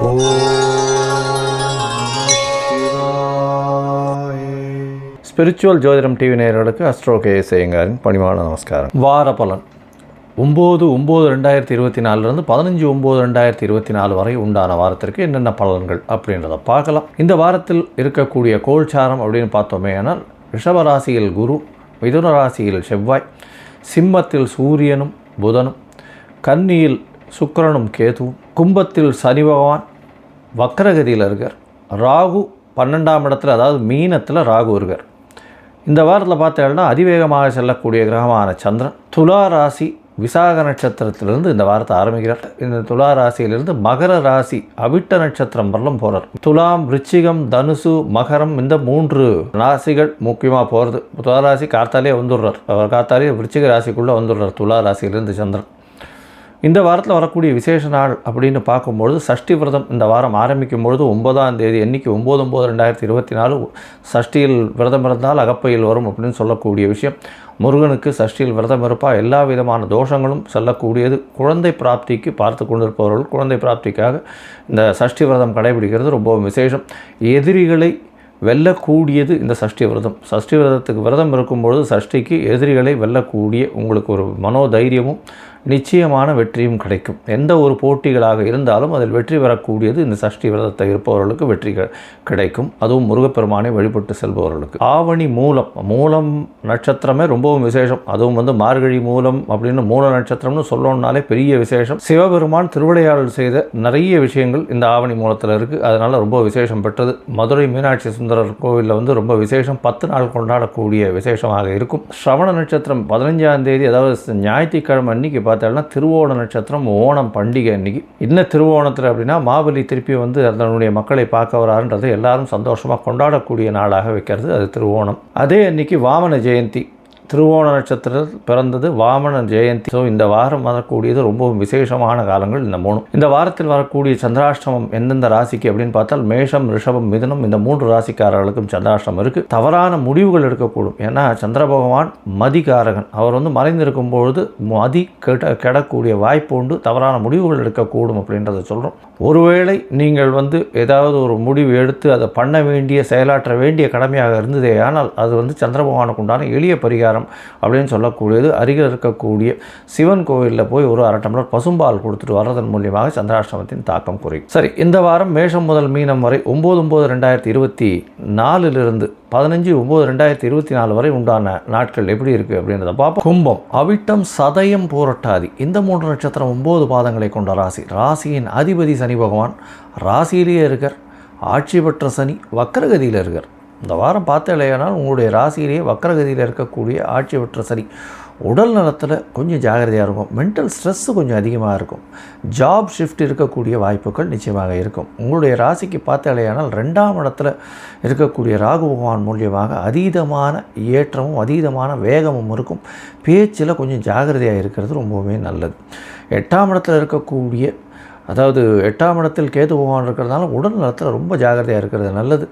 ஓம் சிவாய. ஸ்பிரிச்சுவல் ஜோதிடம் டிவி நேயர்களுக்கு அஸ்ட்ரோ கேஎஸ் ஐயங்காரின் பணிவான நமஸ்காரம். வார பலன் 9/9/2024 15/9/2024 வரை உண்டான வாரத்திற்கு என்னென்ன பலன்கள் அப்படின்றத பார்க்கலாம். இந்த வாரத்தில் இருக்கக்கூடிய கோல்சாரம் அப்படின்னு பார்த்தோமே ஆனால், ரிஷபராசியில் குரு, மிதுன ராசியில் செவ்வாய், சிம்மத்தில் சூரியனும் புதனும், கன்னியில் சுக்கிரனும் கேதுவும், கும்பத்தில் சனி பகவான் வக்ரகதியில் இருக்கார், ராகு 12ஆம் இடத்துல அதாவது மீனத்தில் ராகு இருக்கார். இந்த வாரத்தில் பார்த்தீங்கன்னா அதிவேகமாக செல்லக்கூடிய கிரகமான சந்திரன் துலா ராசி விசாக நட்சத்திரத்திலிருந்து இந்த வாரத்தை ஆரம்பிக்கிறார். இந்த துலா ராசியிலிருந்து மகர ராசி அவிட்ட நட்சத்திரம் வரலும் போகிறார். துலாம், விருச்சிகம், தனுசு, மகரம் இந்த 3 ராசிகள் முக்கியமாக போகிறது. துலா ராசி கார்த்தாலே வந்துடுறார், அவர் கார்த்தாலே விருச்சிக ராசிக்குள்ளே வந்துடுறார் துலா ராசியிலிருந்து சந்திரன். இந்த வாரத்தில் வரக்கூடிய விசேஷ நாள் அப்படின்னு பார்க்கும்பொழுது சஷ்டி விரதம் இந்த வாரம் ஆரம்பிக்கும் பொழுது 9ஆம் தேதி அன்றைக்கி 9/9/2024 சஷ்டியில் விரதம் இருந்தால் அகப்பையில் வரும் அப்படின்னு சொல்லக்கூடிய விஷயம். முருகனுக்கு சஷ்டியில் விரதம் இருப்பால் எல்லா விதமான தோஷங்களும் செல்லக்கூடியது. குழந்தை பிராப்திக்கு பார்த்து கொண்டிருப்பவர்கள் குழந்தை பிராப்திக்காக இந்த சஷ்டி விரதம் கடைபிடிக்கிறது ரொம்ப விசேஷம். எதிரிகளை வெல்லக்கூடியது இந்த சஷ்டி விரதம். சஷ்டி விரதத்துக்கு விரதம் இருக்கும்பொழுது சஷ்டிக்கு எதிரிகளை வெல்லக்கூடிய உங்களுக்கு ஒரு மனோதைரியமும் நிச்சயமான வெற்றியும் கிடைக்கும். எந்த ஒரு போட்டிகளாக இருந்தாலும் அதில் வெற்றி பெறக்கூடியது இந்த சஷ்டி விரதத்தை இருப்பவர்களுக்கு வெற்றி கிடைக்கும். அதுவும் முருகப்பெருமானை வழிபட்டு செல்பவர்களுக்கு. ஆவணி மூலம் நட்சத்திரமே ரொம்பவும் விசேஷம். அதுவும் மார்கழி மூலம் அப்படின்னு மூல நட்சத்திரம்னு சொல்லணும்னாலே பெரிய விசேஷம். சிவபெருமான் திருவிளையாடல் செய்த நிறைய விஷயங்கள் இந்த ஆவணி மூலத்தில் இருக்குது. அதனால் ரொம்ப விசேஷம் பெற்றது. மதுரை மீனாட்சி சுந்தரர் கோவிலில் ரொம்ப விசேஷம் 10 நாள் கொண்டாடக்கூடிய விசேஷமாக இருக்கும். ஸ்ரவண நட்சத்திரம் 15ஆம் தேதி அதாவது ஞாயிற்றுக்கிழமை அன்னைக்கு பார்த்தோம்னா திருவோண நட்சத்திரம், ஓணம் பண்டிகை அன்னைக்கு. இன்னும் திருவோணத்தில் அப்படின்னா மாபலி திருப்பி அதனுடைய மக்களை பார்க்க வரான்றது எல்லாரும் சந்தோஷமாக கொண்டாடக்கூடிய நாளாக வைக்கிறது அது திருவோணம். அதே அன்னைக்கு வாமன ஜெயந்தி. திருவோண நட்சத்திரத்தில் பிறந்தது வாமன ஜெயந்தி. ஸோ இந்த வாரம் வரக்கூடியது ரொம்பவும் விசேஷமான காலங்கள் இந்த 3. இந்த வாரத்தில் வரக்கூடிய சந்திராஷ்டமம் எந்தெந்த ராசிக்கு அப்படின்னு பார்த்தால் மேஷம், ரிஷபம், மிதுனம் இந்த 3 ராசிக்காரர்களுக்கும் சந்திராஷ்டமம் இருக்குது. தவறான முடிவுகள் எடுக்கக்கூடும். ஏன்னா சந்திர பகவான் மதிகாரகன். அவர் மறைந்திருக்கும் பொழுது மதி கெடக்கூடிய வாய்ப்பு உண்டு. தவறான முடிவுகள் எடுக்கக்கூடும் அப்படின்றத சொல்கிறோம். ஒருவேளை நீங்கள் ஏதாவது ஒரு முடிவு எடுத்து அதை பண்ண வேண்டிய செயலாற்ற வேண்டிய கடமையாக இருந்ததே ஆனால் அது சந்திர பகவானுக்கு உண்டான எளிய பரிகாரம் அப்படின்னு சொல்லக்கூடியது. அருகில் இருக்கக்கூடிய சிவன் கோவிலில் போய் ஒரு 1/2 டம்ளர் பசும்பால் கொடுத்துட்டு வர்றதன் மூலியமாக சந்திராஷ்டமத்தின் தாக்கம் குறையும். சரி, இந்த வாரம் மேஷம் முதல் மீனம் வரை 9/9/2024 15/9/2024 வரை உண்டான நாட்கள் எப்படி இருக்குது அப்படின்றத பார்ப்போம். கும்பம், அவிட்டம், சதயம், பூரட்டாதி இந்த 3 நட்சத்திரம் 9 பாதங்களை கொண்ட ராசி. ராசியின் அதிபதி சனி பகவான் ராசியிலேயே இருக்கார். ஆட்சி பெற்ற சனி வக்ரகதியில் இருக்கார். இந்த வாரம் பார்த்தலையானால் உங்களுடைய ராசியிலேயே வக்ரகதியில் இருக்கக்கூடிய ஆட்சி பெற்ற சனி உடல் நலத்தில் கொஞ்சம் ஜாகிரதையாக இருக்கும். மென்டல் ஸ்ட்ரெஸ்ஸு கொஞ்சம் அதிகமாக இருக்கும். ஜாப் ஷிஃப்ட் இருக்கக்கூடிய வாய்ப்புகள் நிச்சயமாக இருக்கும். உங்களுடைய ராசிக்கு பார்த்தாலேயானால் 2ஆம் இடத்துல இருக்கக்கூடிய ராகு பகவான் மூலியமாக அதீதமான ஏற்றமும் அதீதமான வேகமும் இருக்கும். பேச்சில் கொஞ்சம் ஜாகிரதையாக இருக்கிறது ரொம்பவுமே நல்லது. 8ஆம் இடத்துல இருக்கக்கூடிய அதாவது 8ஆம் இடத்தில் கேது பகவான் இருக்கிறதுனால உடல் நலத்தில் ரொம்ப ஜாகிரதையாக இருக்கிறது நல்லது.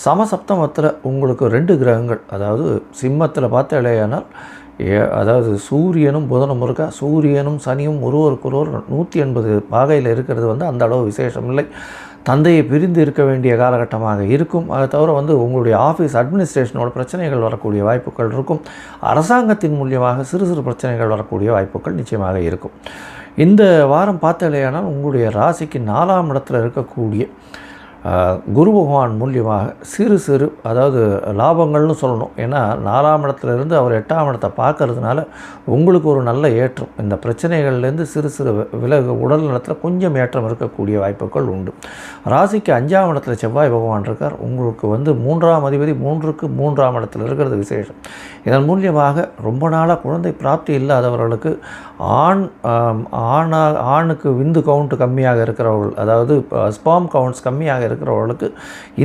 சமசப்தமத்தில் உங்களுக்கு 2 கிரகங்கள் அதாவது சிம்மத்தில் பார்த்தாலேயானால் அதாவது சூரியனும் புதனும் இருக்கா. சூரியனும் சனியும் ஒருவருக்கொருவர் 180 பாகையில் இருக்கிறது அந்த அளவு விசேஷம் இல்லை. தந்தையை பிரிந்து இருக்க வேண்டிய காலகட்டமாக இருக்கும். அதை தவிர உங்களுடைய ஆஃபீஸ் அட்மினிஸ்ட்ரேஷனோட பிரச்சனைகள் வரக்கூடிய வாய்ப்புகள் இருக்கும். அரசாங்கத்தின் மூலியமாக சிறு சிறு பிரச்சனைகள் வரக்கூடிய வாய்ப்புகள் நிச்சயமாக இருக்கும். இந்த வாரம் பார்த்தாலேயானால் உங்களுடைய ராசிக்கு 4ஆம் இடத்துல இருக்கக்கூடிய குரு பகவான் மூலியமாக சிறு சிறு அதாவது லாபங்கள்னு சொல்லணும். ஏன்னா 4ஆம் இடத்துலேருந்து அவர் 8ஆம் இடத்தை பார்க்கறதுனால உங்களுக்கு ஒரு நல்ல ஏற்றம். இந்த பிரச்சனைகள்லேருந்து சிறு சிறு விலகு உடல் நலத்தில் கொஞ்சம் ஏற்றம் இருக்கக்கூடிய வாய்ப்புகள் உண்டு. ராசிக்கு 5ஆம் இடத்துல செவ்வாய் பகவான் இருக்கார். உங்களுக்கு 3ஆம் அதிபதி 3க்கு 3ஆம் இடத்துல இருக்கிறது விசேஷம். இதன் மூலியமாக ரொம்ப நாளாக குழந்தை பிராப்தி இல்லாதவர்களுக்கு ஆணுக்கு விந்து கவுண்ட் கம்மியாக இருக்கிறவர்கள் அதாவது ஸ்பாம் கவுண்ட்ஸ் கம்மியாக இருக்கிறவர்களுக்கு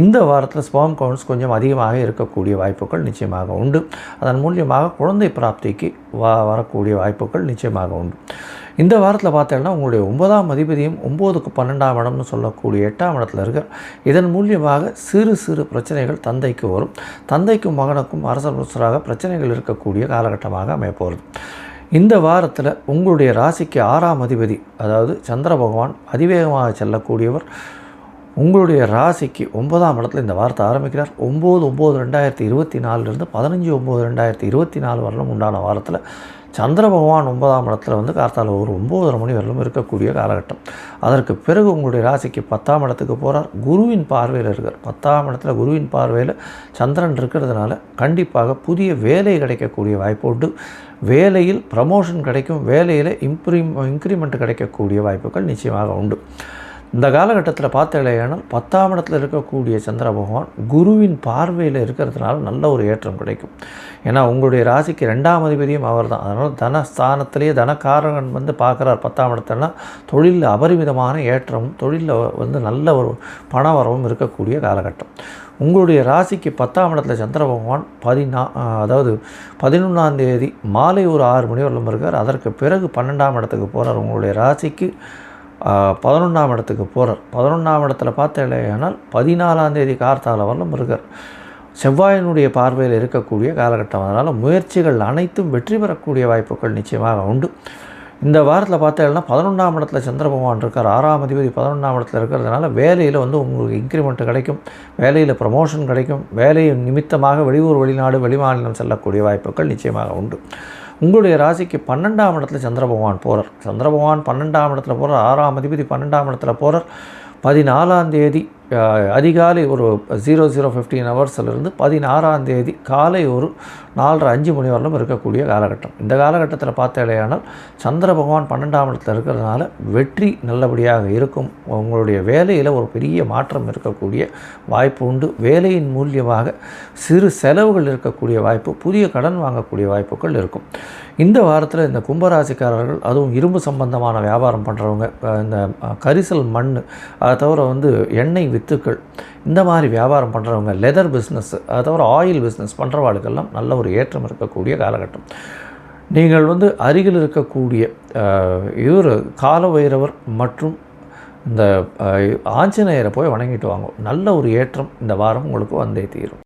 இந்த வாரத்தில் ஸ்பாம் கவுண்ட்ஸ் கொஞ்சம் அதிகமாக இருக்கக்கூடிய வாய்ப்புகள் நிச்சயமாக உண்டு. அதன் மூலியமாக குழந்தை பிராப்திக்கு வரக்கூடிய வாய்ப்புகள் நிச்சயமாக உண்டு. இந்த வாரத்தில் பார்த்தீங்கன்னா உங்களுடைய 9ஆம் அதிபதியும் 9க்கு 12ஆம் இடம்னு சொல்லக்கூடிய 8ஆம் இடத்துல இருக்கார். இதன் மூலியமாக சிறு சிறு பிரச்சனைகள் தந்தைக்கு வரும். தந்தைக்கும் மகனுக்கும் அரசராக பிரச்சனைகள் இருக்கக்கூடிய காலகட்டமாக அமையப்போகிறது. இந்த வாரத்தில் உங்களுடைய ராசிக்கு 6ஆம் அதிபதி அதாவது சந்திர பகவான் அதிவேகமாக செல்லக்கூடியவர் உங்களுடைய ராசிக்கு 9ஆம் இடத்துல இந்த வாரத்தை ஆரம்பிக்கிறார். 9/9/2024 15/9/2024 வரலும் உண்டான வாரத்தில் சந்திர பகவான் 9ஆம் இடத்துல வந்து கார்த்தால ஒரு 9:30 மணி வரலும் இருக்கக்கூடிய காலகட்டம். அதற்கு பிறகு உங்களுடைய ராசிக்கு 10ஆம் இடத்துக்கு போகிறார். குருவின் பார்வையில் இருக்கார். 10ஆம் இடத்துல குருவின் பார்வையில் சந்திரன் இருக்கிறதுனால கண்டிப்பாக புதிய வேலை கிடைக்கக்கூடிய வாய்ப்பு உண்டு. வேலையில் ப்ரமோஷன் கிடைக்கும். வேலையில் இன்க்ரிமெண்ட் கிடைக்கக்கூடிய வாய்ப்புகள் நிச்சயமாக உண்டு. இந்த காலகட்டத்தில் பார்த்தீங்கன்னா 10ஆம் இடத்துல இருக்கக்கூடிய சந்திர பகவான் குருவின் பார்வையில் இருக்கிறதுனால நல்ல ஒரு ஏற்றம் கிடைக்கும். ஏன்னா உங்களுடைய ராசிக்கு 2ஆம் அதிபதியும் அவர் தான். அதனால் தனஸ்தானத்திலேயே தனக்காரகன் வந்து பார்க்குறார் 10ஆம் இடத்துலனா தொழிலில் அபரிமிதமான ஏற்றமும் தொழிலில் வந்து நல்ல ஒரு பண வரவும் இருக்கக்கூடிய காலகட்டம். உங்களுடைய ராசிக்கு 10ஆம் இடத்துல சந்திர பகவான் 11ஆம் தேதி மாலை ஒரு 6 மணி வரலும் இருக்கார். அதற்கு பிறகு 12ஆம் இடத்துக்கு போகிறார். உங்களுடைய ராசிக்கு 11ஆம் இடத்துக்கு போகிறார். 11ஆம் இடத்துல பார்த்தேனால் 14ஆம் தேதி கார்த்தால வரலும் இருக்கார். செவ்வாயினுடைய பார்வையில் இருக்கக்கூடிய காலகட்டம். அதனால் முயற்சிகள் அனைத்தும் வெற்றி பெறக்கூடிய வாய்ப்புகள் நிச்சயமாக உண்டு. இந்த வாரத்தில் பார்த்தேன்னா 11ஆம் இடத்துல சந்திர பகவான் இருக்கார். 6ஆம் அதிபதி 11ஆம் இடத்துல இருக்கிறதுனால வேலையில் வந்து உங்களுக்கு இன்க்ரிமெண்ட் கிடைக்கும். வேலையில் ப்ரமோஷன் கிடைக்கும். வேலை நிமித்தமாக வெளியூர் வெளிநாடு வெளிமாநிலம் செல்லக்கூடிய வாய்ப்புகள் நிச்சயமாக உண்டு. உங்களுடைய ராசிக்கு 12ஆம் இடத்துல சந்திர பகவான் போகிறார். சந்திர பகவான் 12ஆம் இடத்துல போகிறார். 6ஆம் அதிபதி 12ஆம் இடத்துல போகிறார். 14ஆம் தேதி அதிகாலை ஒரு 00:15 ஹவர்ஸிலிருந்து 16ஆம் தேதி காலை ஒரு 4:30-5 மணி வரலும் இருக்கக்கூடிய காலகட்டம். இந்த காலகட்டத்தில் பார்த்தேனால் சந்திர பகவான் 12ஆம் இடத்துல இருக்கிறதுனால வெற்றி நல்லபடியாக இருக்கும். உங்களுடைய வேலையில் ஒரு பெரிய மாற்றம் இருக்கக்கூடிய வாய்ப்பு உண்டு. வேலையின் மூலியமாக சிறு செலவுகள் இருக்கக்கூடிய வாய்ப்பு, புதிய கடன் வாங்கக்கூடிய வாய்ப்புகள் இருக்கும். இந்த வாரத்தில் இந்த கும்பராசிக்காரர்கள், அதுவும் இரும்பு சம்பந்தமான வியாபாரம் பண்ணுறவங்க, இந்த கரிசல் மண், அதை தவிர வந்து எண்ணெய் வித்துக்கள், இந்த மாதிரி வியாபாரம் பண்ணுறவங்க, லெதர் பிஸ்னஸ், அதை தவிர ஆயில் பிஸ்னஸ் பண்ணுறவாளுக்கெல்லாம் நல்ல ஒரு ஏற்றம் இருக்கக்கூடிய காலகட்டம். நீங்கள் வந்து அருகில் இருக்கக்கூடிய இவர் கால வைரவர் மற்றும் இந்த ஆஞ்சநேயரை போய் வணங்கிட்டு வாங்க. நல்ல ஒரு ஏற்றம் இந்த வாரம் உங்களுக்கு வந்தே தீரும்.